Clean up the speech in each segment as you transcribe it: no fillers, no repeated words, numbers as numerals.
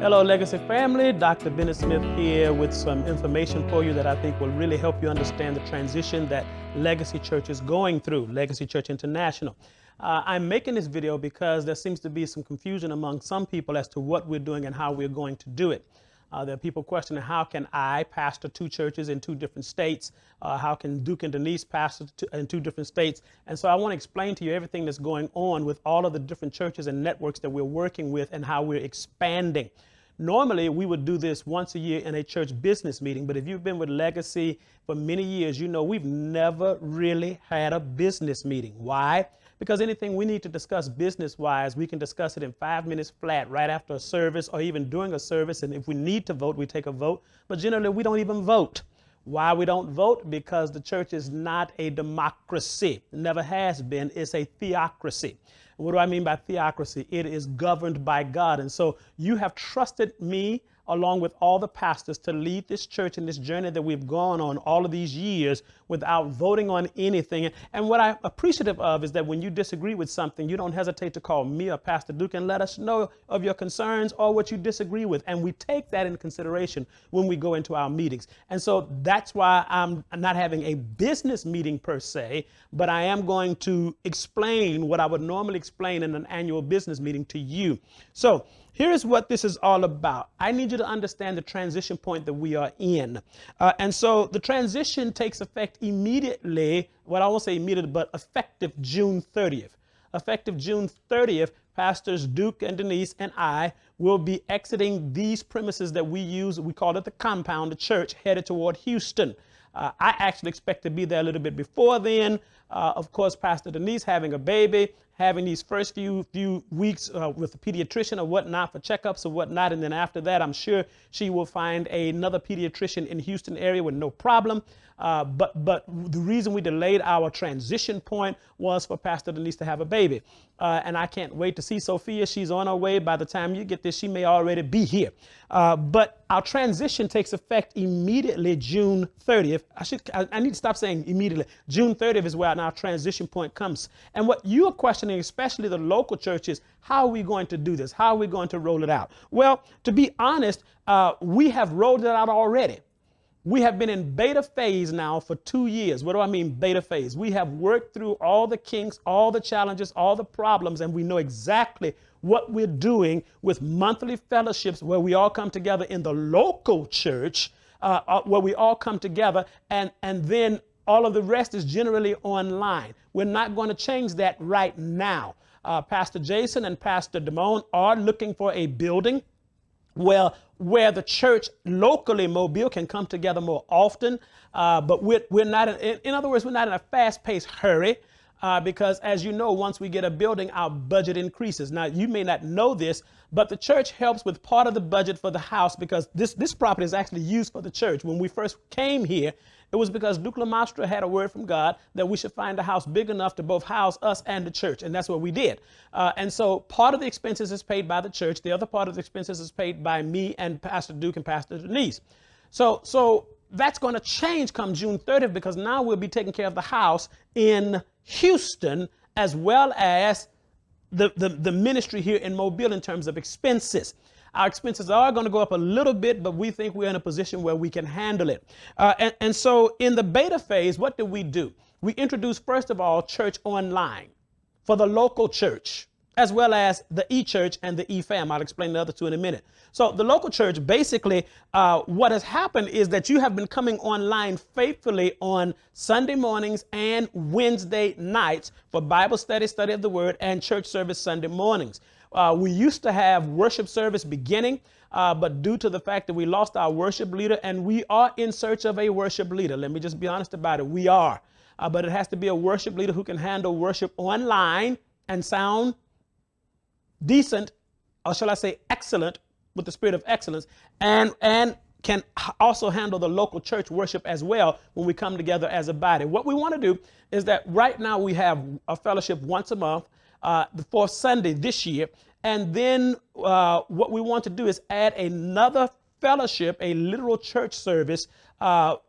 Hello, Legacy family. Dr. Bennett Smith here with some information for you that I think will really help you understand the transition that Legacy Church is going through, Legacy Church International. I'm making this video because there seems to be some confusion among some people as to what we're doing and how we're going to do it. There are people questioning, how can I pastor two churches in two different states? How can Duke and Denise pastor in two different states? And so I want to explain to you everything that's going on with all of the different churches and networks that we're working with and how we're expanding. Normally, we would do this once a year in a church business meeting, but if you've been with Legacy for many years, you know we've never really had a business meeting. Why? Because anything we need to discuss business-wise, we can discuss it in 5 minutes flat right after a service or even during a service, and if we need to vote, we take a vote, but generally we don't even vote. Why we don't vote? Because the church is not a democracy. It never has been. It's a theocracy. What do I mean by theocracy? It is governed by God. And so you have trusted me along with all the pastors to lead this church in this journey that we've gone on all of these years without voting on anything. And what I'm appreciative of is that when you disagree with something, you don't hesitate to call me or Pastor Duke and let us know of your concerns or what you disagree with. And we take that into consideration when we go into our meetings. And so that's why I'm not having a business meeting per se, but I am going to explain what I would normally explain in an annual business meeting to you. So here's what this is all about. I need you to understand the transition point that we are in. And so the transition takes effect immediately, well, I won't say immediately, but effective June 30th. Effective June 30th, Pastors Duke and Denise and I will be exiting these premises that we use. We call it the compound, the church, headed toward Houston. I actually expect to be there a little bit before then. Of course, Pastor Denise having a baby, having these first few weeks with the pediatrician or whatnot for checkups or whatnot. And then after that, I'm sure she will find another pediatrician in Houston area with no problem. But the reason we delayed our transition point was for Pastor Denise to have a baby. And I can't wait to see Sophia. She's on her way. By the time you get this, she may already be here. But our transition takes effect immediately June 30th. I need to stop saying immediately. June 30th is where our transition point comes. And what you are questioning, especially the local churches, how are we going to do this? How are we going to roll it out? Well, to be honest, we have rolled it out already. We have been in beta phase now for 2 years. What do I mean beta phase? We have worked through all the kinks, all the challenges, all the problems, and we know exactly what we're doing with monthly fellowships where we all come together in the local church, where we all come together, and then all of the rest is generally online. We're not going to change that right now. Pastor Jason and Pastor Damone are looking for a building where the church locally, Mobile, can come together more often. But we're not, in other words, we're not in a fast-paced hurry because, as you know, once we get a building, our budget increases. Now, you may not know this, but the church helps with part of the budget for the house because this property is actually used for the church. When we first came here, it was because Duke Lamastra had a word from God that we should find a house big enough to both house us and the church. And that's what we did. And so part of the expenses is paid by the church. The other part of the expenses is paid by me and Pastor Duke and Pastor Denise. So that's going to change come June 30th because now we'll be taking care of the house in Houston as well as the ministry here in Mobile in terms of expenses. Our expenses are going to go up a little bit, but we think we're in a position where we can handle it. And so in the beta phase, what did we do? We introduced, first of all, church online for the local church, as well as the e-church and the e-fam. I'll explain the other two in a minute. So the local church, basically, what has happened is that you have been coming online faithfully on Sunday mornings and Wednesday nights for Bible study, study of the Word, and church service Sunday mornings. We used to have worship service beginning, but due to the fact that we lost our worship leader, and we are in search of a worship leader. Let me just be honest about it. We are. But it has to be a worship leader who can handle worship online and sound decent, or shall I say excellent, with the spirit of excellence, and can also handle the local church worship as well when we come together as a body. What we want to do is that right now we have a fellowship once a month, the fourth Sunday this year. And then what we want to do is add another fellowship, a literal church service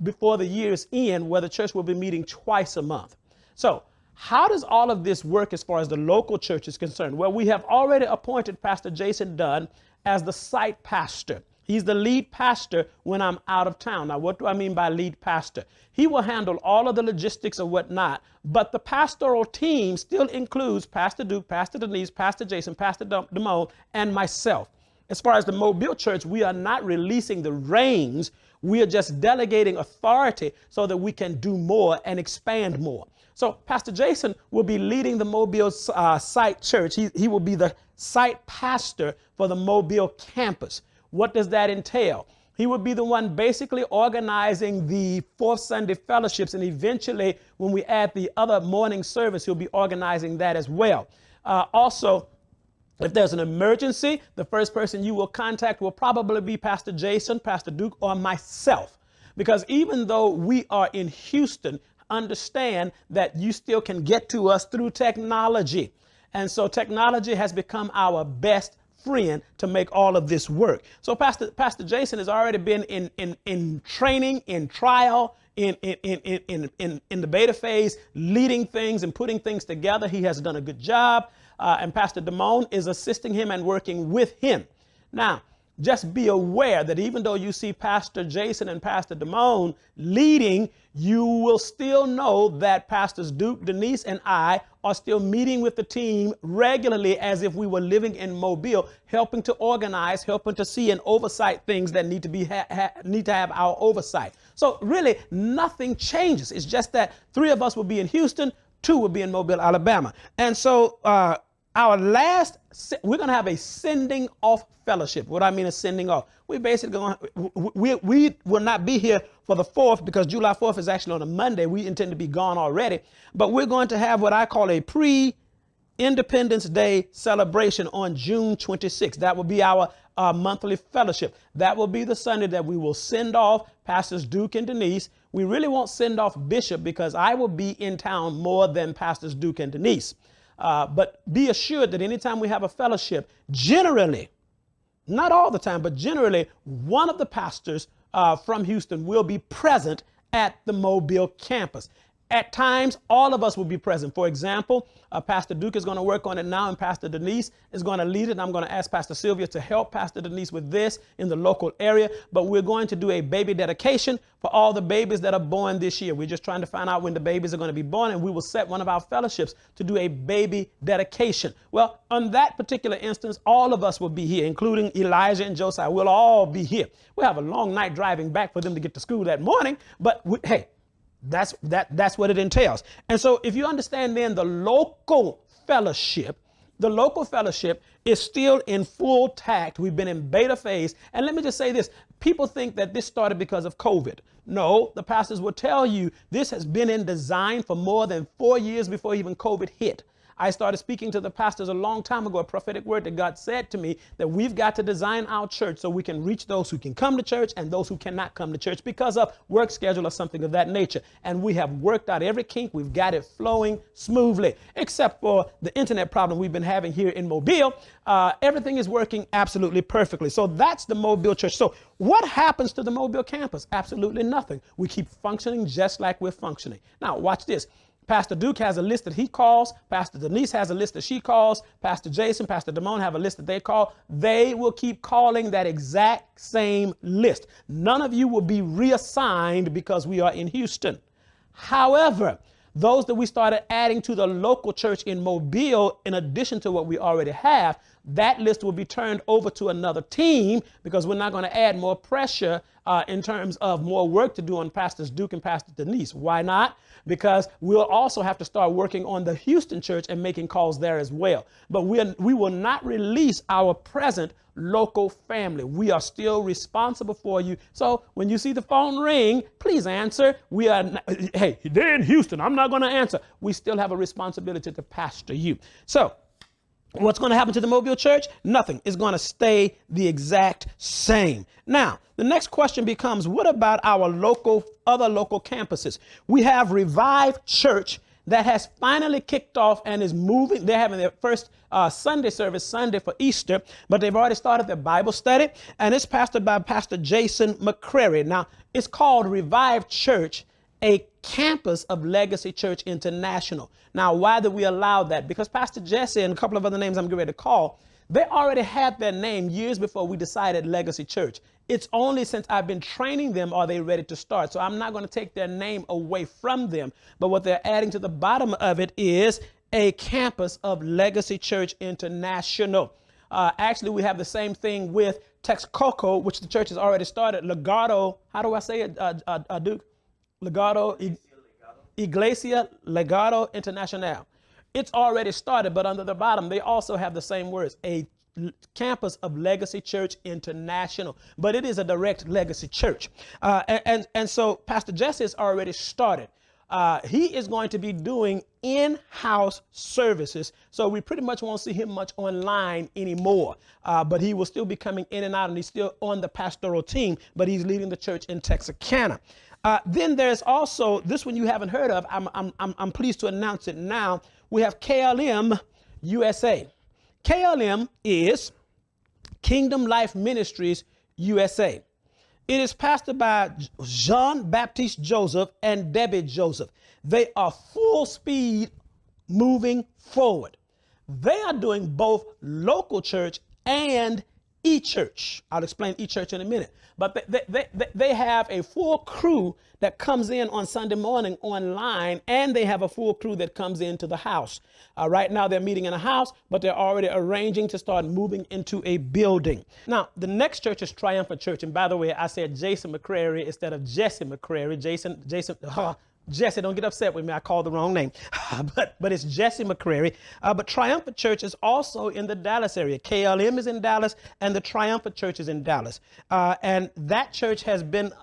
before the year's end, where the church will be meeting twice a month. So How does all of this work as far as the local church is concerned? Well, we have already appointed Pastor Jason Dunn as the site pastor. He's the lead pastor when I'm out of town. Now, what do I mean by lead pastor? He will handle all of the logistics or whatnot, but the pastoral team still includes Pastor Duke, Pastor Denise, Pastor Jason, Pastor Damone, and myself. As far as the Mobile Church, we are not releasing the reins. We are just delegating authority so that we can do more and expand more. So Pastor Jason will be leading the Mobile site church. He will be the site pastor for the Mobile campus. What does that entail? He would be the one basically organizing the fourth Sunday fellowships, and eventually when we add the other morning service, he'll be organizing that as well. Also, if there's an emergency, the first person you will contact will probably be Pastor Jason, Pastor Duke, or myself. Because even though we are in Houston, understand that you still can get to us through technology. And so technology has become our best friend to make all of this work. So Pastor Jason has already been in training, in trial, in the beta phase, leading things and putting things together. He has done a good job. And Pastor Damone is assisting him and working with him. Now, just be aware that even though you see Pastor Jason and Pastor Damone leading, you will still know that Pastors Duke, Denise, and I are still meeting with the team regularly as if we were living in Mobile, helping to organize, helping to see and oversight things that need to be need to have our oversight. So really, nothing changes. It's just that 3 of us will be in Houston, 2 will be in Mobile, Alabama. And so we're going to have a sending off fellowship. What I mean is sending off. We basically we will not be here for the 4th because July 4th is actually on a Monday. We intend to be gone already. But we're going to have what I call a pre-Independence Day celebration on June 26th. That will be our monthly fellowship. That will be the Sunday that we will send off Pastors Duke and Denise. We really won't send off Bishop because I will be in town more than Pastors Duke and Denise. But be assured that anytime we have a fellowship, generally, not all the time, but generally, one of the pastors from Houston will be present at the Mobile campus. At times, all of us will be present. For example, Pastor Duke is going to work on it now, and Pastor Denise is going to lead it. And I'm going to ask Pastor Sylvia to help Pastor Denise with this in the local area. But we're going to do a baby dedication for all the babies that are born this year. We're just trying to find out when the babies are going to be born, and we will set one of our fellowships to do a baby dedication. Well, on that particular instance, all of us will be here, including Elijah and Josiah. We'll all be here. We'll have a long night driving back for them to get to school that morning, but hey, that's what it entails. And so if you understand then the local fellowship is still in full tact. We've been in beta phase. And let me just say this. People think that this started because of COVID. No, the pastors will tell you this has been in design for more than 4 years before even COVID hit. I started speaking to the pastors a long time ago, a prophetic word that God said to me that we've got to design our church so we can reach those who can come to church and those who cannot come to church because of work schedule or something of that nature. And we have worked out every kink. We've got it flowing smoothly, except for the internet problem we've been having here in Mobile. Everything is working absolutely perfectly. So that's the Mobile church. So what happens to the Mobile campus? Absolutely nothing. We keep functioning just like we're functioning. Now, watch this. Pastor Duke has a list that he calls. Pastor Denise has a list that she calls. Pastor Jason, Pastor Damone have a list that they call. They will keep calling that exact same list. None of you will be reassigned because we are in Houston. However, those that we started adding to the local church in Mobile, in addition to what we already have, that list will be turned over to another team because we're not going to add more pressure in terms of more work to do on Pastors Duke and Pastor Denise. Why not? Because we'll also have to start working on the Houston church and making calls there as well. But we will not release our present local family. We are still responsible for you. So when you see the phone ring, please answer. Hey, they're in Houston. I'm not going to answer. We still have a responsibility to pastor you. So what's going to happen to the Mobile church? Nothing. It's going to stay the exact same. Now, the next question becomes, what about our other local campuses? We have Revive Church that has finally kicked off and is moving. They're having their first Sunday service Sunday for Easter, but they've already started their Bible study, and it's pastored by Pastor Jason McCrary. Now, it's called Revive Church a campus of Legacy Church International. Now, why did we allow that? Because Pastor Jesse and a couple of other names I'm getting ready to call, they already had their name years before we decided Legacy Church. It's only since I've been training them are they ready to start. So I'm not going to take their name away from them. But what they're adding to the bottom of it is a campus of Legacy Church International. Actually, we have the same thing with Texcoco, which the church has already started. Legado, how do I say it, Duke? Legado, Iglesia Legado Internacional. It's already started, but under the bottom, they also have the same words, a campus of Legacy Church International, but it is a direct Legacy Church. And so Pastor Jesse has already started. He is going to be doing in-house services. So we pretty much won't see him much online anymore, but he will still be coming in and out, and he's still on the pastoral team, but he's leading the church in Texarkana. Then there's also this one you haven't heard of. I'm pleased to announce it now. We have KLM USA. KLM is Kingdom Life Ministries USA. It is pastored by Jean-Baptiste Joseph and Debbie Joseph. They are full speed moving forward. They are doing both local church and e-church. I'll explain e-church in a minute. But they have a full crew that comes in on Sunday morning online, and they have a full crew that comes into the house. Right now they're meeting in a house, but they're already arranging to start moving into a building. Now, the next church is Triumphant Church. And by the way, I said Jason McCrary instead of Jesse McCrary. Jesse, don't get upset with me. I called the wrong name, but it's Jesse McCrary. But Triumphant Church is also in the Dallas area. KLM is in Dallas, and the Triumphant Church is in Dallas. And that church has been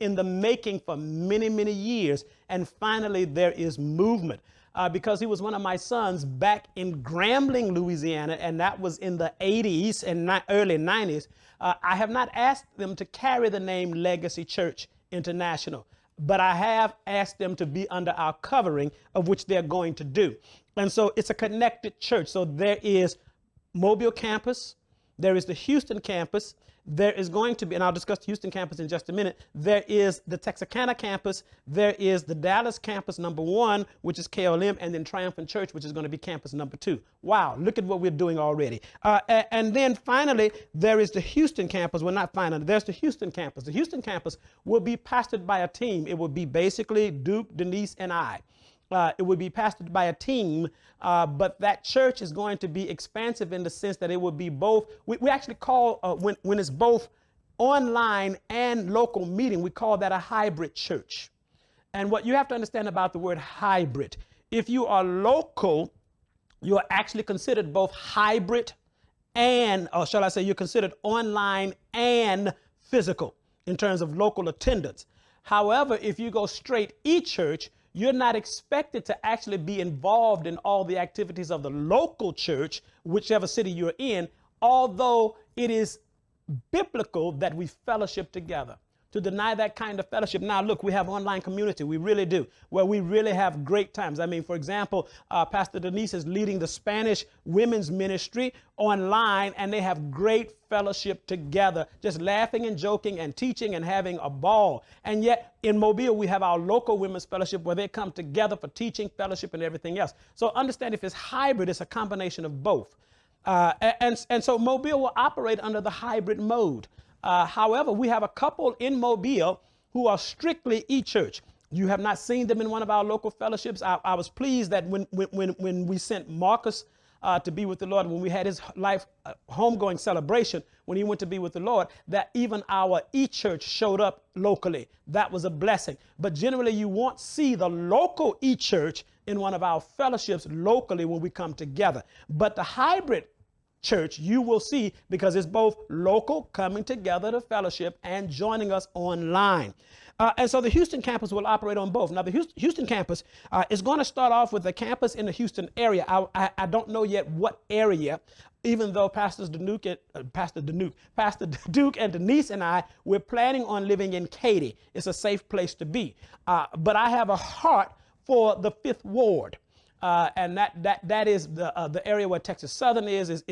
in the making for many, many years. And finally, there is movement. Because he was one of my sons back in Grambling, Louisiana, and that was in the 80s and early 90s. I have not asked them to carry the name Legacy Church International, but I have asked them to be under our covering, of which they're going to do. And so it's a connected church. So there is Mobile campus, there is the Houston campus, there is going to be, and I'll discuss the Houston campus in just a minute, there is the Texarkana campus, there is the Dallas campus number 1, which is KLM, and then Triumphant Church, which is going to be campus number 2. Wow, look at what we're doing already. And then finally, there is the Houston campus. Well, not finally, there's the Houston campus. The Houston campus will be pastored by a team. It will be basically Duke, Denise, and I. It would be pastored by a team, but that church is going to be expansive in the sense that it would be both. We actually call, when it's both online and local meeting, we call that a hybrid church. And what you have to understand about the word hybrid, if you are local, you are actually considered both hybrid and, or shall I say, you're considered online and physical in terms of local attendance. However, if you go straight e-church, you're not expected to actually be involved in all the activities of the local church, whichever city you're in, although it is biblical that we fellowship together. To deny that kind of fellowship. Now, look, we have online community. We really do, where we really have great times. I mean, for example, Pastor Denise is leading the Spanish women's ministry online, and they have great fellowship together, just laughing and joking and teaching and having a ball. And yet in Mobile, we have our local women's fellowship where they come together for teaching, fellowship, and everything else. So understand, if it's hybrid, it's a combination of both. And so Mobile will operate under the hybrid mode. However, we have a couple in Mobile who are strictly e-church. You have not seen them in one of our local fellowships. I was pleased that when we sent Marcus to be with the Lord, when we had his life homegoing celebration, when he went to be with the Lord, that even our e-church showed up locally. That was a blessing. But generally, you won't see the local e-church in one of our fellowships locally when we come together. But the hybrid church you will see, because it's both local, coming together to fellowship, and joining us online. And so the Houston campus will operate on both. Now, the Houston campus is going to start off with a campus in the Houston area. I don't know yet what area, even though Pastor Duke and Denise and I, we're planning on living in Katy. It's a safe place to be. But I have a heart for the 5th Ward. and that is the area where Texas Southern is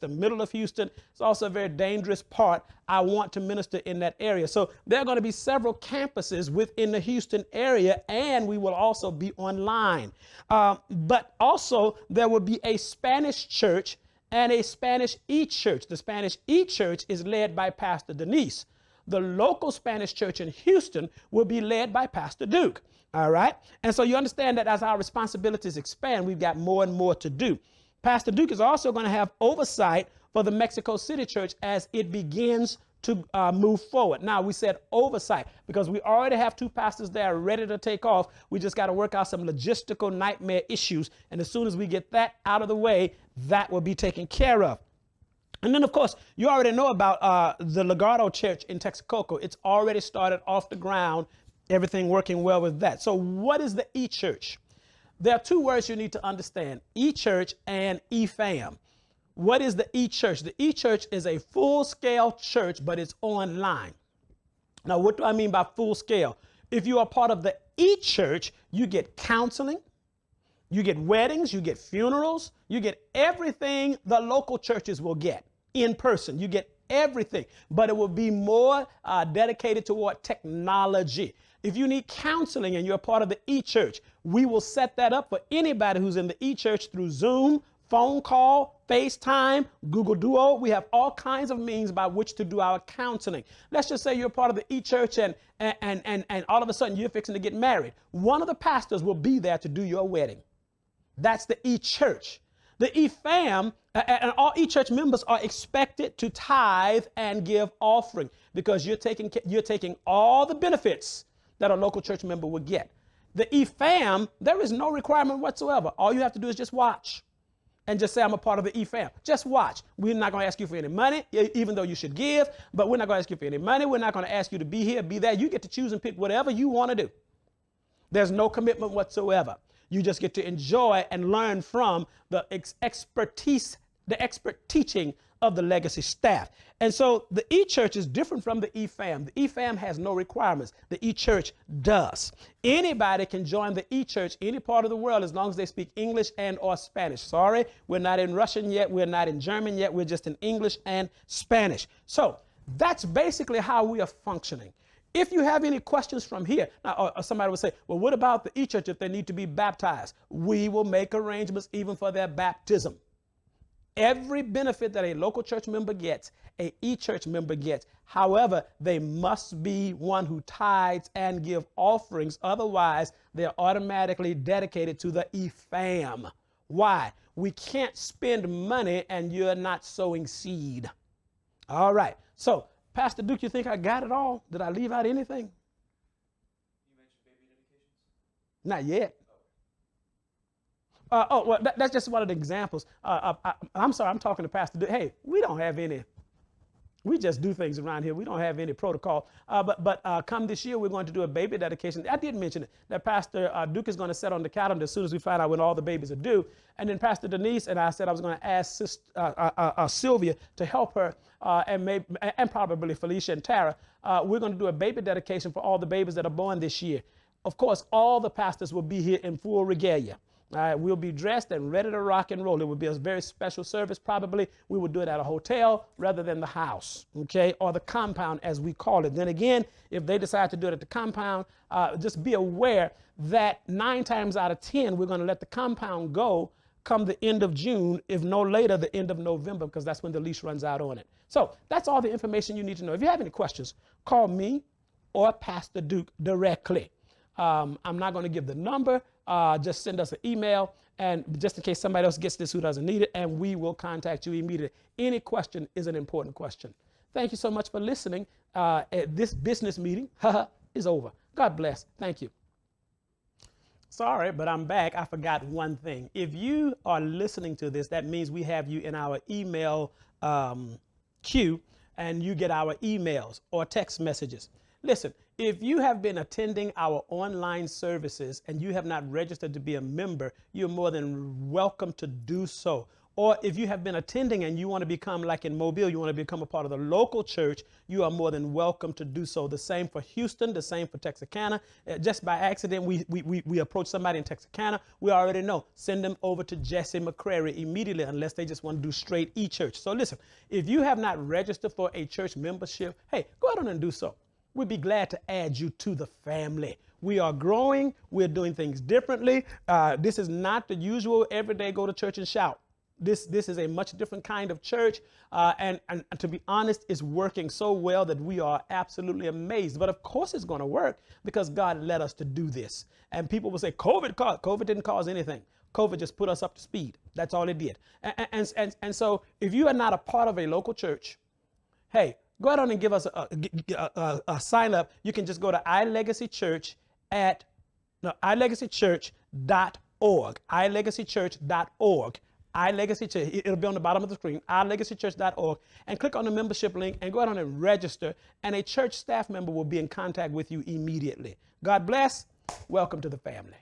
the middle of Houston. It's also a very dangerous part. I want to minister in that area. So there are going to be several campuses within the Houston area, and we will also be online. But also there will be a Spanish church and a Spanish E-church. The Spanish E-church is led by Pastor Denise. The local Spanish church in Houston will be led by Pastor Duke. All right. And so you understand that as our responsibilities expand, we've got more and more to do. Pastor Duke is also going to have oversight for the Mexico City church as it begins to move forward. Now, we said oversight because we already have 2 pastors there ready to take off. We just got to work out some logistical nightmare issues. And as soon as we get that out of the way, that will be taken care of. And then, of course, you already know about the Legardo Church in Texcoco. It's already started off the ground, everything working well with that. So what is the E-church? There are 2 words you need to understand, E-church and E-fam. What is the E-church? The E-church is a full-scale church, but it's online. Now, what do I mean by full scale? If you are part of the E-church, you get counseling, you get weddings, you get funerals, you get everything the local churches will get in person. You get everything, but it will be more dedicated toward technology. If you need counseling and you're a part of the E-church, we will set that up for anybody who's in the E-church through Zoom, phone call, FaceTime, Google Duo. We have all kinds of means by which to do our counseling. Let's just say you're part of the E-church and all of a sudden you're fixing to get married. One of the pastors will be there to do your wedding. That's the E-church. The E-fam and all E-church members are expected to tithe and give offering because you're taking all the benefits that a local church member would get. The E-fam, there is no requirement whatsoever. All you have to do is just watch and just say, I'm a part of the E-fam. Just watch. We're not going to ask you for any money, even though you should give, but we're not going to ask you for any money. We're not going to ask you to be here, be there. You get to choose and pick whatever you want to do. There's no commitment whatsoever. You just get to enjoy and learn from the expert teaching of the legacy staff. And so the E-church is different from the E-fam. The E-fam has no requirements. The E-church does. Anybody can join the E-church any part of the world as long as they speak English and or Spanish. Sorry, we're not in Russian yet. We're not in German yet. We're just in English and Spanish. So that's basically how we are functioning. If you have any questions from here, now, or somebody would say, well, what about the E-church if they need to be baptized? We will make arrangements even for their baptism. Every benefit that a local church member gets, a E-church member gets. However, they must be one who tithes and give offerings. Otherwise, they're automatically dedicated to the E-fam. Why? We can't spend money and you're not sowing seed. All right. So, Pastor Duke, you think I got it all? Did I leave out anything? You mentioned baby dedications? Not yet. Well, that's just one of the examples. I'm sorry, I'm talking to Pastor Duke. Hey, we don't have any. We just do things around here. We don't have any protocol. But come this year, we're going to do a baby dedication. I did mention it, that Pastor Duke is going to set on the calendar as soon as we find out when all the babies are due. And then Pastor Denise and I said I was going to ask Sylvia to help her and probably Felicia and Tara. We're going to do a baby dedication for all the babies that are born this year. Of course, all the pastors will be here in full regalia. We'll be dressed and ready to rock and roll. It will be a very special service. Probably we will do it at a hotel rather than the house, okay, or the compound as we call it. Then again, if they decide to do it at the compound, just be aware that 9 times out of 10, we're going to let the compound go come the end of June, if no later, the end of November, because that's when the lease runs out on it. So that's all the information you need to know. If you have any questions, call me or Pastor Duke directly. I'm not going to give the number. Just send us an email, and just in case somebody else gets this who doesn't need it, and we will contact you immediately. Any question is an important question. Thank you so much for listening. This business meeting is over. God bless. Thank you. Sorry, but I'm back. I forgot one thing. If you are listening to this, that means we have you in our email queue, and you get our emails or text messages. Listen, if you have been attending our online services and you have not registered to be a member, you're more than welcome to do so. Or if you have been attending and you want to become, like in Mobile, you want to become a part of the local church, you are more than welcome to do so. The same for Houston, the same for Texarkana. Just by accident, we approach somebody in Texarkana, we already know, send them over to Jesse McCrary immediately, unless they just want to do straight e-church. So listen, if you have not registered for a church membership, hey, go ahead on and do so. We'd be glad to add you to the family. We are growing. We're doing things differently. This is not the usual everyday go to church and shout. This is a much different kind of church. And to be honest, it's working so well that we are absolutely amazed. But of course it's going to work because God led us to do this. And people will say, COVID didn't cause anything. COVID just put us up to speed. That's all it did. And so if you are not a part of a local church, hey, go ahead on and give us a sign up. You can just go to iLegacyChurch at iLegacyChurch.org. iLegacyChurch.org. iLegacy Church. It'll be on the bottom of the screen. iLegacyChurch.org, and click on the membership link and go ahead on and register. And a church staff member will be in contact with you immediately. God bless. Welcome to the family.